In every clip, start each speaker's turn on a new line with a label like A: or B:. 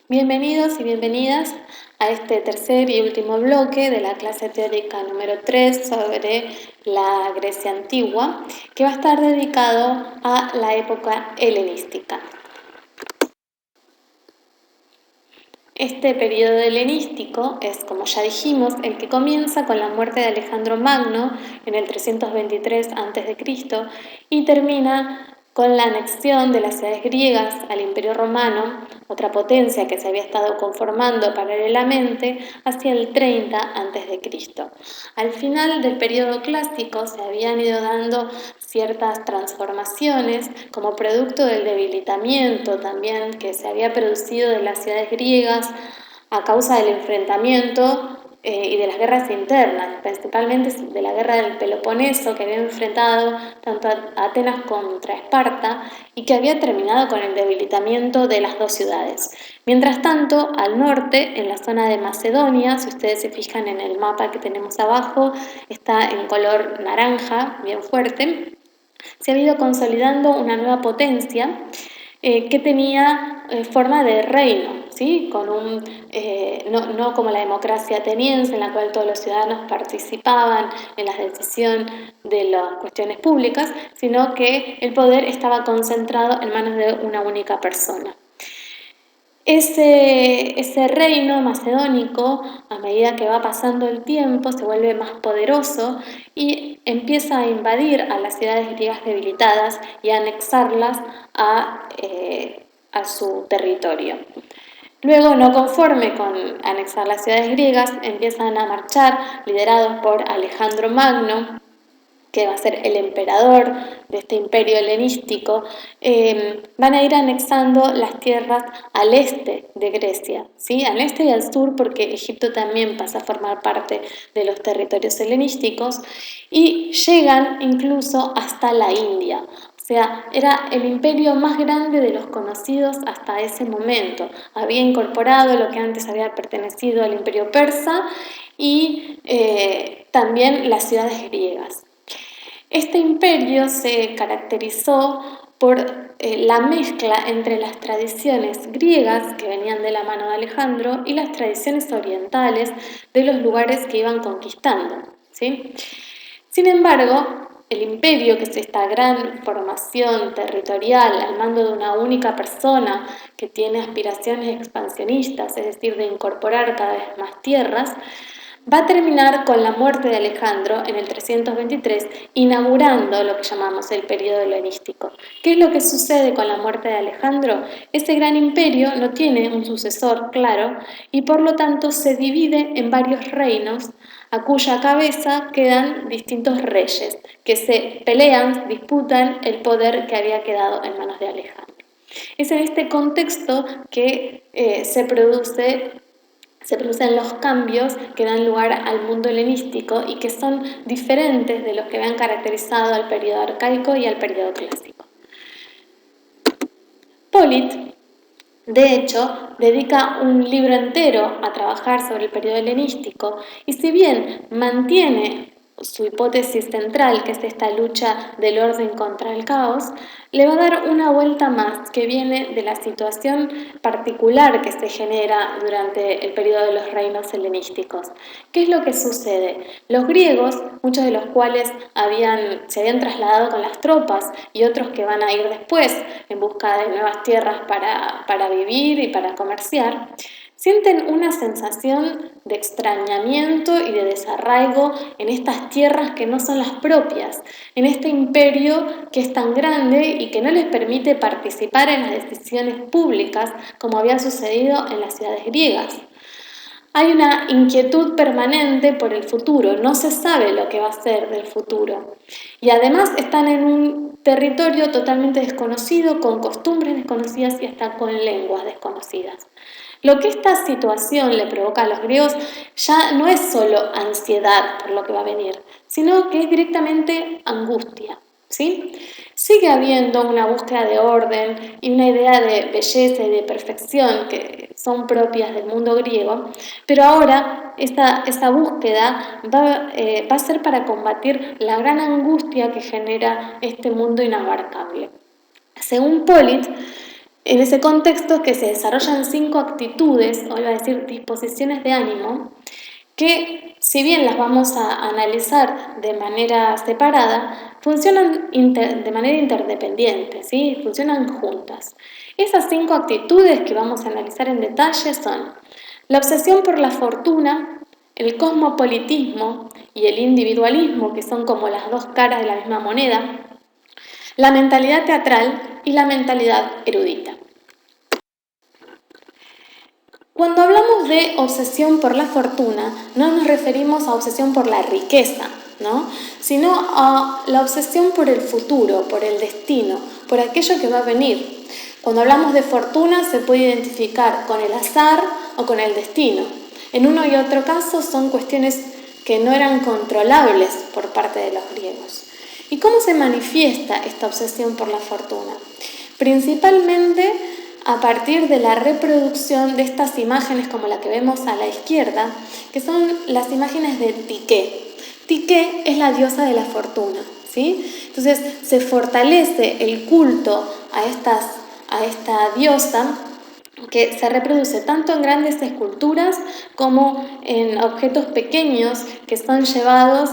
A: Bienvenidos y bienvenidas a este tercer y último bloque de la clase teórica número 3 sobre la Grecia antigua, que va a estar dedicado a la época helenística. Este periodo helenístico es, como ya dijimos, el que comienza con la muerte de Alejandro Magno en el 323 a.C. y termina con la anexión de las ciudades griegas al Imperio Romano, otra potencia que se había estado conformando paralelamente, hacia el 30 a.C. Al final del periodo clásico se habían ido dando ciertas transformaciones como producto del debilitamiento también que se había producido de las ciudades griegas a causa del enfrentamiento y de las guerras internas, principalmente de la guerra del Peloponeso que había enfrentado tanto a Atenas contra Esparta y que había terminado con el debilitamiento de las dos ciudades. Mientras tanto, al norte, en la zona de Macedonia, si ustedes se fijan en el mapa que tenemos abajo, está en color naranja, bien fuerte, se ha ido consolidando una nueva potencia que tenía forma de reino, ¿sí? Con no como la democracia ateniense, en la cual todos los ciudadanos participaban en la decisión de las cuestiones públicas, sino que el poder estaba concentrado en manos de una única persona. Ese reino macedónico, a medida que va pasando el tiempo, se vuelve más poderoso y empieza a invadir a las ciudades griegas debilitadas y a anexarlas a su territorio. Luego, no conforme con anexar las ciudades griegas, empiezan a marchar, liderados por Alejandro Magno, que va a ser el emperador de este imperio helenístico, van a ir anexando las tierras al este de Grecia, ¿sí? Al este y al sur, porque Egipto también pasa a formar parte de los territorios helenísticos, y llegan incluso hasta la India. O sea, era el imperio más grande de los conocidos hasta ese momento. Había incorporado lo que antes había pertenecido al imperio persa y también las ciudades griegas. Este imperio se caracterizó por la mezcla entre las tradiciones griegas que venían de la mano de Alejandro y las tradiciones orientales de los lugares que iban conquistando, ¿sí? Sin embargo, el imperio, que es esta gran formación territorial al mando de una única persona que tiene aspiraciones expansionistas, es decir, de incorporar cada vez más tierras, va a terminar con la muerte de Alejandro en el 323, inaugurando lo que llamamos el periodo helenístico. ¿Qué es lo que sucede con la muerte de Alejandro? Ese gran imperio no tiene un sucesor claro y por lo tanto se divide en varios reinos a cuya cabeza quedan distintos reyes que se pelean, disputan el poder que había quedado en manos de Alejandro. Es en este contexto que se producen los cambios que dan lugar al mundo helenístico y que son diferentes de los que habían caracterizado al periodo arcaico y al periodo clásico. Polit, de hecho, dedica un libro entero a trabajar sobre el periodo helenístico y si bien mantiene su hipótesis central, que es esta lucha del orden contra el caos, le va a dar una vuelta más que viene de la situación particular que se genera durante el periodo de los reinos helenísticos. ¿Qué es lo que sucede? Los griegos, muchos de los cuales se habían trasladado con las tropas y otros que van a ir después en busca de nuevas tierras para vivir y para comerciar, sienten una sensación de extrañamiento y de desarraigo en estas tierras que no son las propias, en este imperio que es tan grande y que no les permite participar en las decisiones públicas como había sucedido en las ciudades griegas. Hay una inquietud permanente por el futuro, no se sabe lo que va a ser del futuro. Y además están en un territorio totalmente desconocido, con costumbres desconocidas y hasta con lenguas desconocidas. Lo que esta situación le provoca a los griegos ya no es solo ansiedad por lo que va a venir, sino que es directamente angustia, ¿sí? Sigue habiendo una búsqueda de orden y una idea de belleza y de perfección que son propias del mundo griego, pero ahora esta búsqueda va a ser para combatir la gran angustia que genera este mundo inabarcable. Según Polit, En ese contexto que se desarrollan 5 actitudes, o iba a decir disposiciones de ánimo, que si bien las vamos a analizar de manera separada, funcionan de manera interdependiente, ¿sí? Funcionan juntas. Esas 5 actitudes que vamos a analizar en detalle son la obsesión por la fortuna, el cosmopolitismo y el individualismo, que son como las dos caras de la misma moneda, la mentalidad teatral y la mentalidad erudita. Cuando hablamos de obsesión por la fortuna, no nos referimos a obsesión por la riqueza, ¿no? Sino a la obsesión por el futuro, por el destino, por aquello que va a venir. Cuando hablamos de fortuna se puede identificar con el azar o con el destino. En uno y otro caso son cuestiones que no eran controlables por parte de los griegos. ¿Y cómo se manifiesta esta obsesión por la fortuna? Principalmente a partir de la reproducción de estas imágenes como la que vemos a la izquierda, que son las imágenes de Ptiké. Ptiké es la diosa de la fortuna, ¿sí? Entonces se fortalece el culto a esta diosa, que se reproduce tanto en grandes esculturas como en objetos pequeños que son llevados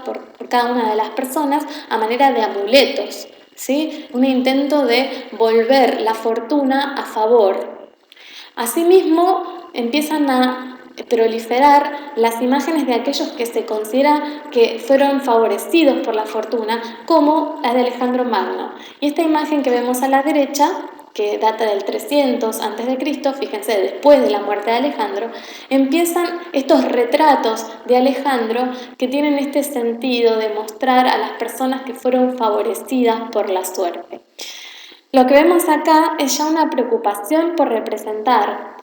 A: por cada una de las personas a manera de amuletos, ¿sí? Un intento de volver la fortuna a favor. Asimismo, empiezan a proliferar las imágenes de aquellos que se considera que fueron favorecidos por la fortuna, como las de Alejandro Magno. Y esta imagen que vemos a la derecha, que data del 300 a.C., fíjense, después de la muerte de Alejandro, empiezan estos retratos de Alejandro que tienen este sentido de mostrar a las personas que fueron favorecidas por la suerte. Lo que vemos acá es ya una preocupación por representar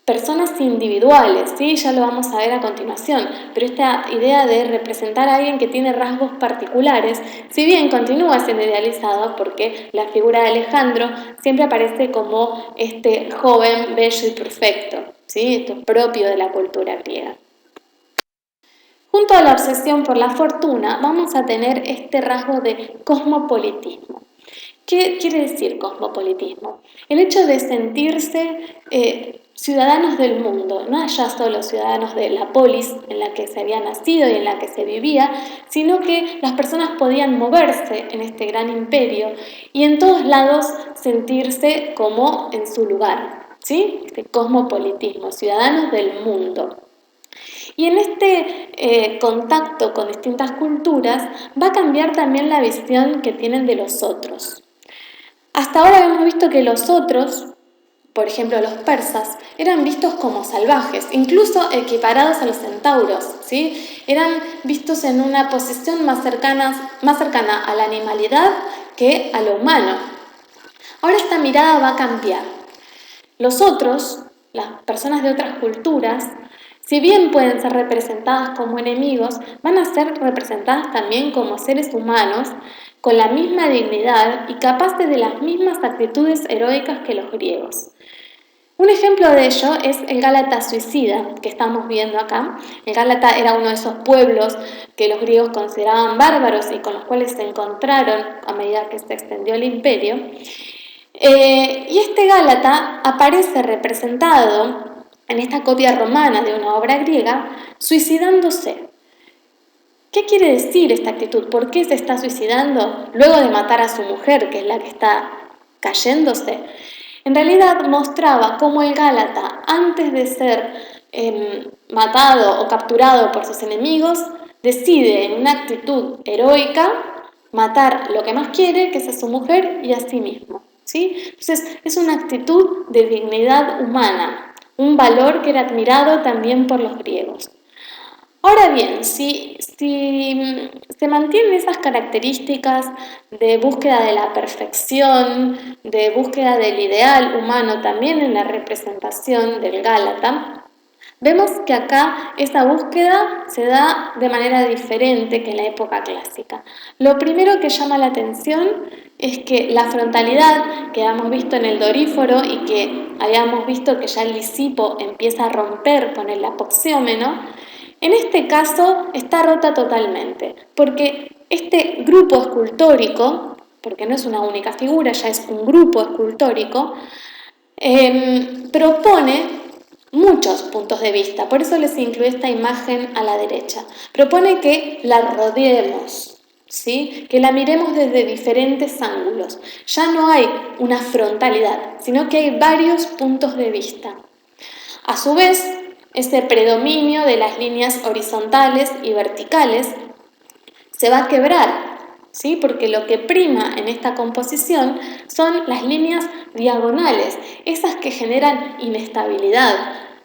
A: personas individuales, ¿sí? Ya lo vamos a ver a continuación, pero esta idea de representar a alguien que tiene rasgos particulares, si bien continúa siendo idealizado porque la figura de Alejandro siempre aparece como este joven bello y perfecto, ¿sí? Esto es propio de la cultura griega. Junto a la obsesión por la fortuna, vamos a tener este rasgo de cosmopolitismo. ¿Qué quiere decir cosmopolitismo? El hecho de sentirse ciudadanos del mundo, no ya solo ciudadanos de la polis en la que se había nacido y en la que se vivía, sino que las personas podían moverse en este gran imperio y en todos lados sentirse como en su lugar, ¿sí? Este cosmopolitismo, ciudadanos del mundo. Y en este contacto con distintas culturas va a cambiar también la visión que tienen de los otros. Hasta ahora hemos visto que los otros, por ejemplo los persas, eran vistos como salvajes, incluso equiparados a los centauros, ¿sí? Eran vistos en una posición más cercana a la animalidad que a lo humano. Ahora esta mirada va a cambiar. Los otros, las personas de otras culturas, si bien pueden ser representadas como enemigos, van a ser representadas también como seres humanos con la misma dignidad y capaces de las mismas actitudes heroicas que los griegos. Un ejemplo de ello es el Gálata suicida que estamos viendo acá. El Gálata era uno de esos pueblos que los griegos consideraban bárbaros y con los cuales se encontraron a medida que se extendió el imperio. Y este Gálata aparece representado en esta copia romana de una obra griega, suicidándose. ¿Qué quiere decir esta actitud? ¿Por qué se está suicidando luego de matar a su mujer, que es la que está cayéndose? En realidad mostraba cómo el Gálata, antes de ser matado o capturado por sus enemigos, decide en una actitud heroica matar lo que más quiere, que es a su mujer y a sí mismo, ¿sí? Entonces es una actitud de dignidad humana, un valor que era admirado también por los griegos. Ahora bien, si se mantienen esas características de búsqueda de la perfección, de búsqueda del ideal humano también en la representación del Gálata, vemos que acá esa búsqueda se da de manera diferente que en la época clásica. Lo primero que llama la atención es que la frontalidad que habíamos visto en el Doríforo y que habíamos visto que ya el Lisipo empieza a romper con el apoxiómeno, en este caso está rota totalmente, porque este grupo escultórico, porque no es una única figura, ya es un grupo escultórico, propone muchos puntos de vista, por eso les incluye esta imagen a la derecha. Propone que la rodeemos, ¿sí? Que la miremos desde diferentes ángulos. Ya no hay una frontalidad, sino que hay varios puntos de vista. A su vez, ese predominio de las líneas horizontales y verticales se va a quebrar, ¿sí? Porque lo que prima en esta composición son las líneas diagonales, esas que generan inestabilidad,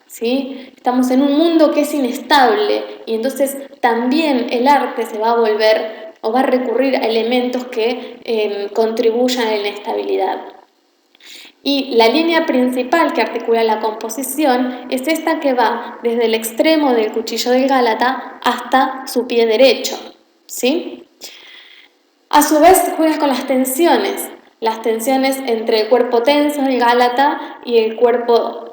A: ¿sí? Estamos en un mundo que es inestable y entonces también el arte se va a volver o va a recurrir a elementos que contribuyan a la inestabilidad. Y la línea principal que articula la composición es esta que va desde el extremo del cuchillo del Gálata hasta su pie derecho, ¿sí? A su vez juega con las tensiones entre el cuerpo tenso del Gálata y el cuerpo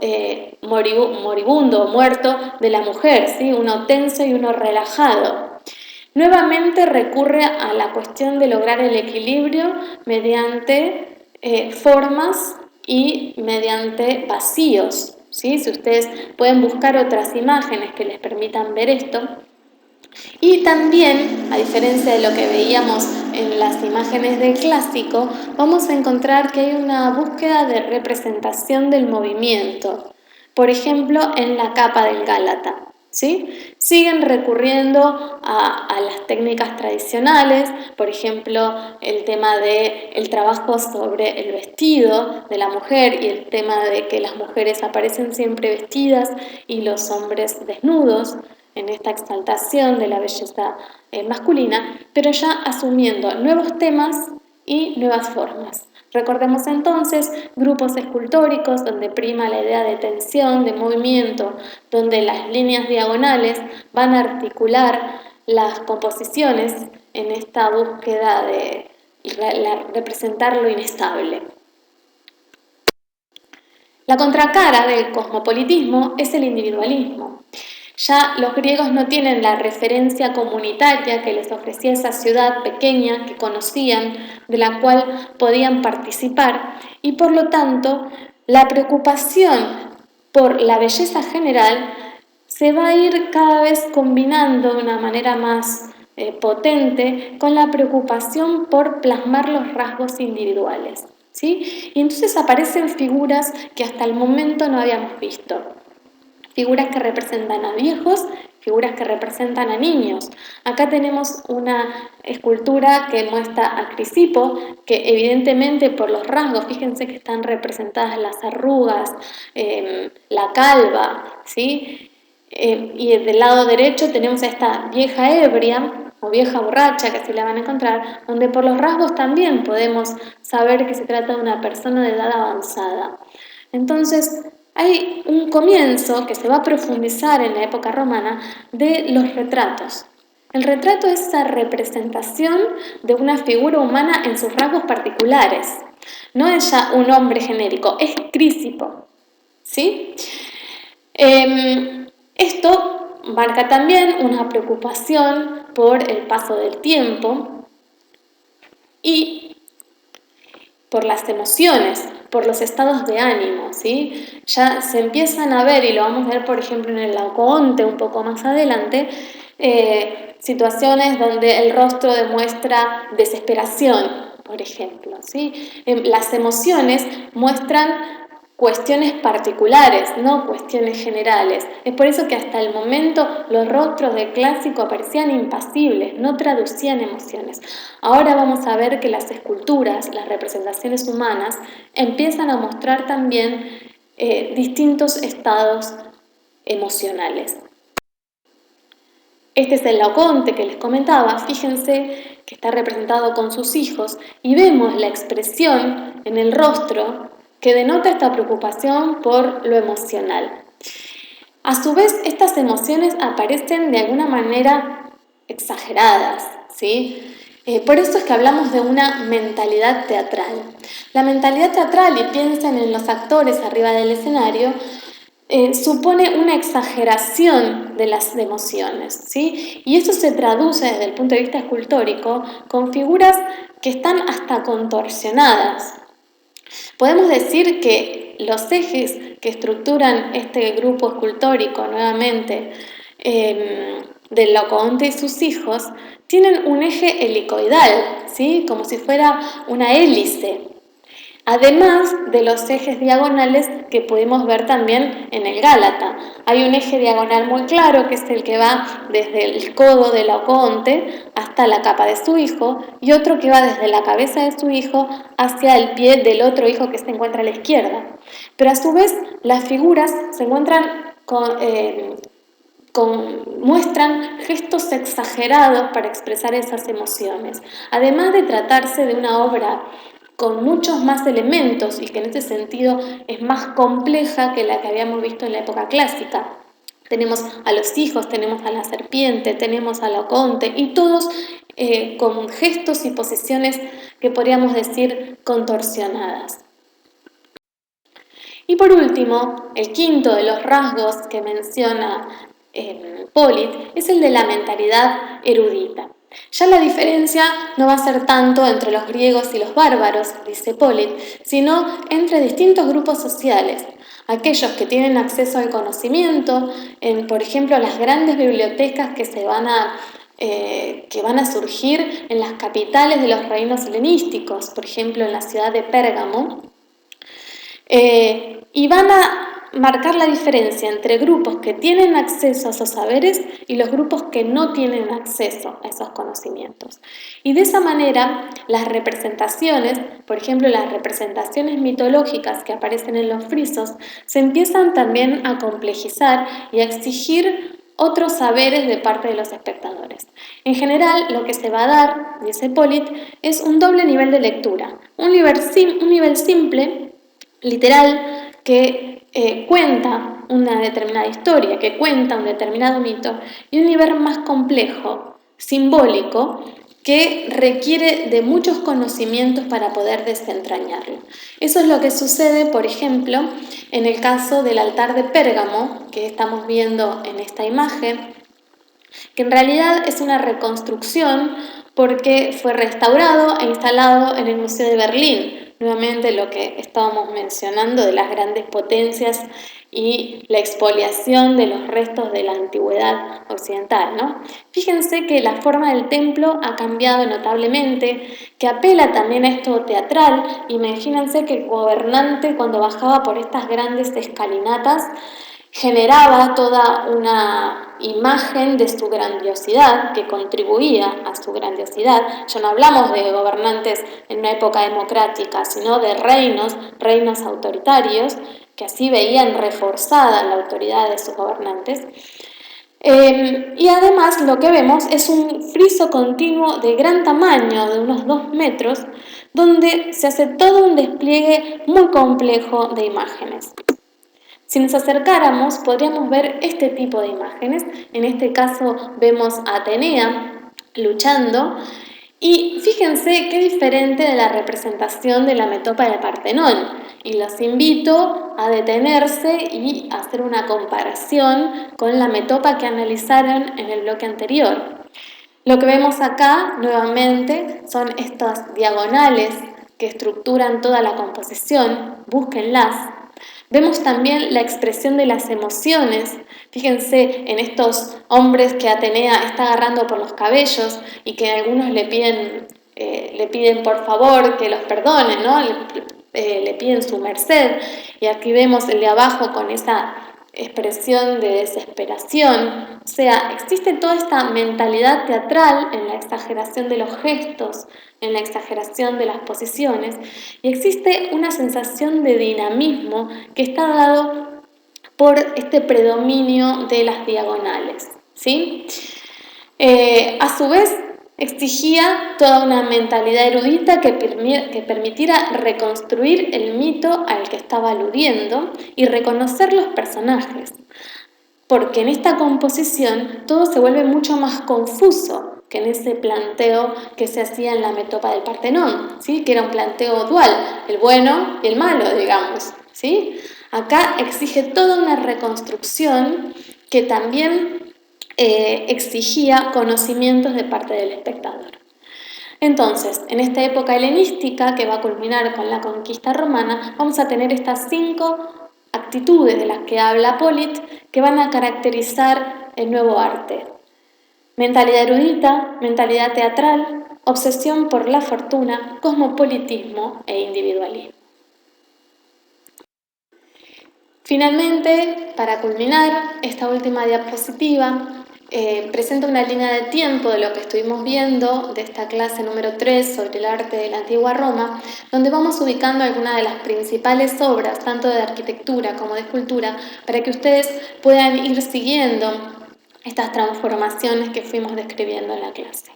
A: moribundo o muerto de la mujer, ¿sí? Uno tenso y uno relajado. Nuevamente recurre a la cuestión de lograr el equilibrio mediante formas y mediante vacíos, ¿sí? Si ustedes pueden buscar otras imágenes que les permitan ver esto. Y también, a diferencia de lo que veíamos en las imágenes del clásico, vamos a encontrar que hay una búsqueda de representación del movimiento, por ejemplo, en la capa del Gálata, ¿sí? Siguen recurriendo a las técnicas tradicionales, por ejemplo, el tema del trabajo sobre el vestido de la mujer y el tema de que las mujeres aparecen siempre vestidas y los hombres desnudos, en esta exaltación de la belleza masculina, pero ya asumiendo nuevos temas y nuevas formas. Recordemos entonces grupos escultóricos donde prima la idea de tensión, de movimiento, donde las líneas diagonales van a articular las composiciones en esta búsqueda de representar lo inestable. La contracara del cosmopolitismo es el individualismo. Ya los griegos no tienen la referencia comunitaria que les ofrecía esa ciudad pequeña que conocían, de la cual podían participar, y por lo tanto la preocupación por la belleza general se va a ir cada vez combinando de una manera más potente con la preocupación por plasmar los rasgos individuales, ¿sí? Y entonces aparecen figuras que hasta el momento no habíamos visto. Figuras que representan a viejos, figuras que representan a niños. Acá tenemos una escultura que muestra a Crisipo, que evidentemente por los rasgos, fíjense que están representadas las arrugas, la calva, ¿sí? Y del lado derecho tenemos a esta vieja ebria, o vieja borracha, que así la van a encontrar, donde por los rasgos también podemos saber que se trata de una persona de edad avanzada. Entonces, hay un comienzo que se va a profundizar en la época romana de los retratos. El retrato es esa representación de una figura humana en sus rasgos particulares. No es ya un hombre genérico, es Crisipo, ¿sí? Esto marca también una preocupación por el paso del tiempo y por las emociones, por los estados de ánimo, ¿sí? Ya se empiezan a ver, y lo vamos a ver por ejemplo en el Laocoonte un poco más adelante, situaciones donde el rostro demuestra desesperación, por ejemplo, ¿sí? Las emociones muestran cuestiones particulares, no cuestiones generales. Es por eso que hasta el momento los rostros del clásico aparecían impasibles, no traducían emociones. Ahora vamos a ver que las esculturas, las representaciones humanas, empiezan a mostrar también distintos estados emocionales. Este es el Laocoonte que les comentaba. Fíjense que está representado con sus hijos y vemos la expresión en el rostro que denota esta preocupación por lo emocional. A su vez, estas emociones aparecen de alguna manera exageradas, ¿sí? Por eso es que hablamos de una mentalidad teatral. La mentalidad teatral, y piensen en los actores arriba del escenario, supone una exageración de las emociones, ¿sí? Y eso se traduce desde el punto de vista escultórico con figuras que están hasta contorsionadas. Podemos decir que los ejes que estructuran este grupo escultórico, nuevamente, del Laocoonte y sus hijos, tienen un eje helicoidal, ¿sí? Como si fuera una hélice. Además de los ejes diagonales que podemos ver también en el Gálata. Hay un eje diagonal muy claro, que es el que va desde el codo del Laocoonte hasta la capa de su hijo, y otro que va desde la cabeza de su hijo hacia el pie del otro hijo que se encuentra a la izquierda. Pero a su vez, las figuras se encuentran muestran gestos exagerados para expresar esas emociones. Además de tratarse de una obra con muchos más elementos y que en ese sentido es más compleja que la que habíamos visto en la época clásica. Tenemos a los hijos, tenemos a la serpiente, tenemos a Laocoonte y todos con gestos y posiciones que podríamos decir contorsionadas. Y por último, el quinto de los rasgos que menciona Polit es el de la mentalidad erudita. Ya la diferencia no va a ser tanto entre los griegos y los bárbaros, dice Polit, sino entre distintos grupos sociales. Aquellos que tienen acceso al conocimiento, por ejemplo, las grandes bibliotecas que van a surgir en las capitales de los reinos helenísticos, por ejemplo, en la ciudad de Pérgamo, y van a marcar la diferencia entre grupos que tienen acceso a esos saberes y los grupos que no tienen acceso a esos conocimientos. Y de esa manera, las representaciones, por ejemplo, las representaciones mitológicas que aparecen en los frisos, se empiezan también a complejizar y a exigir otros saberes de parte de los espectadores. En general, lo que se va a dar, dice Polit, es un doble nivel de lectura, un nivel simple, literal, que cuenta una determinada historia, que cuenta un determinado mito, y un nivel más complejo, simbólico, que requiere de muchos conocimientos para poder desentrañarlo. Eso es lo que sucede, por ejemplo, en el caso del altar de Pérgamo, que estamos viendo en esta imagen, que en realidad es una reconstrucción porque fue restaurado e instalado en el Museo de Berlín. Nuevamente lo que estábamos mencionando de las grandes potencias y la expoliación de los restos de la antigüedad occidental, ¿no? Fíjense que la forma del templo ha cambiado notablemente, que apela también a esto teatral. Imagínense que el gobernante, cuando bajaba por estas grandes escalinatas, generaba toda una imagen de su grandiosidad que contribuía a su grandiosidad. Ya no hablamos de gobernantes en una época democrática, sino de reinos autoritarios, que así veían reforzada la autoridad de sus gobernantes. Y además lo que vemos es un friso continuo de gran tamaño, de unos 2 metros, donde se hace todo un despliegue muy complejo de imágenes. Si nos acercáramos, podríamos ver este tipo de imágenes. En este caso vemos a Atenea luchando. Y fíjense qué diferente de la representación de la metopa del Partenón. Y los invito a detenerse y a hacer una comparación con la metopa que analizaron en el bloque anterior. Lo que vemos acá, nuevamente, son estas diagonales que estructuran toda la composición. Búsquenlas. Vemos también la expresión de las emociones. Fíjense en estos hombres que Atenea está agarrando por los cabellos y que algunos le piden por favor que los perdonen, ¿no? Le piden su merced. Y aquí vemos el de abajo con esa expresión de desesperación. O sea, existe toda esta mentalidad teatral en la exageración de los gestos, en la exageración de las posiciones, y existe una sensación de dinamismo que está dado por este predominio de las diagonales, ¿sí? A su vez, exigía toda una mentalidad erudita que permitiera reconstruir el mito al que estaba aludiendo y reconocer los personajes, porque en esta composición todo se vuelve mucho más confuso que en ese planteo que se hacía en la metopa del Partenón, ¿sí? Que era un planteo dual, el bueno y el malo, digamos, ¿sí? Acá exige toda una reconstrucción que también exigía conocimientos de parte del espectador. Entonces, en esta época helenística, que va a culminar con la conquista romana, vamos a tener estas 5 actitudes de las que habla Polit, que van a caracterizar el nuevo arte. Mentalidad erudita, mentalidad teatral, obsesión por la fortuna, cosmopolitismo e individualismo. Finalmente, para culminar, esta última diapositiva presenta una línea de tiempo de lo que estuvimos viendo de esta clase número 3 sobre el arte de la antigua Roma, donde vamos ubicando algunas de las principales obras, tanto de arquitectura como de escultura, para que ustedes puedan ir siguiendo estas transformaciones que fuimos describiendo en la clase.